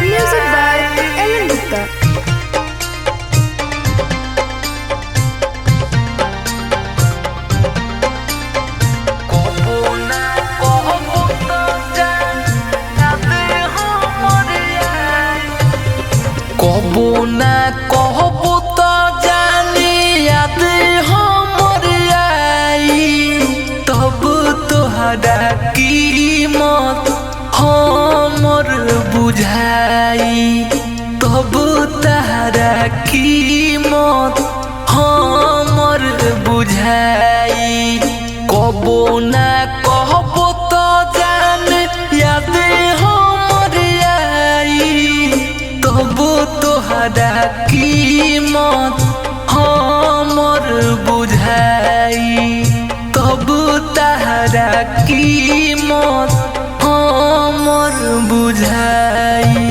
Music by Ellen Gupta. कबो ना कहबो त जानी याद हमर आई तब तोहरा कीमत हमर बुझाई तब तोहरा कीमत हमर बुझाई कबो ना कहबो त जानी याद हमर आई तब तोहरा कीमत हमर बुझाई तब तोहरा कीमत हमर बुझाई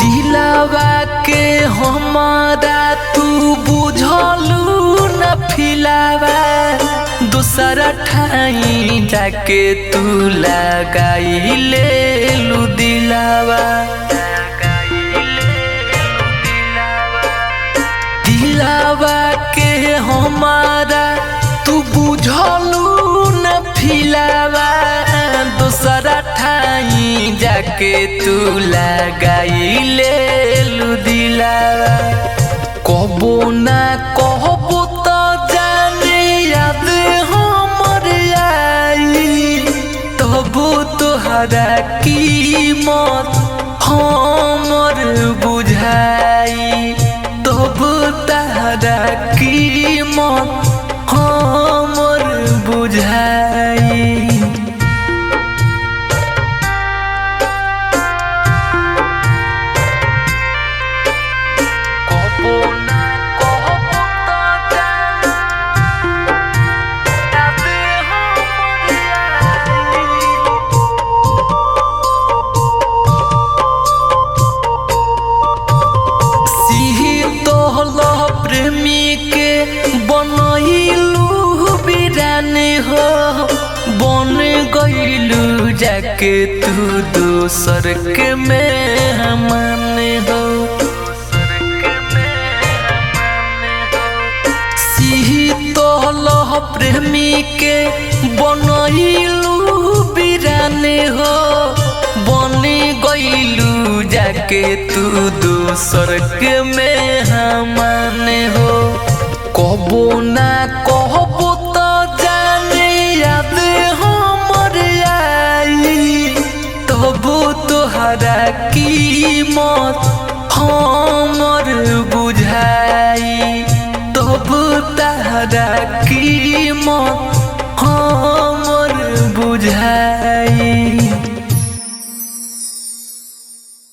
दिलावा के हमारा तू बुझलू न फिलावा दूसरा ठाई जाके तू लगाई ले लू दिलावा दिलावा के हमारा तू बुझलू न फिलावा दूसरा ठाई जाके तू लगाई ले लू दिलावा कबो ना कहबो त जाने याद हमर आई तब तोहरा कीमत हमर बुझाई तब तोहरा कीमत हमर बुझाई प्रेमी के बनैलू बिराने हो बन गईलू जाके तू दोसर के मेहमान हो शीतल प्रेमी के बनैलू बिराने हो बन गईलू जाके तू दोसर के मेहमान हो कबो ना कहबो त जाने याद हमर आई तब तोहरा कीमत हमर बुझाई तब तोहरा कीमत हमर बुझाई।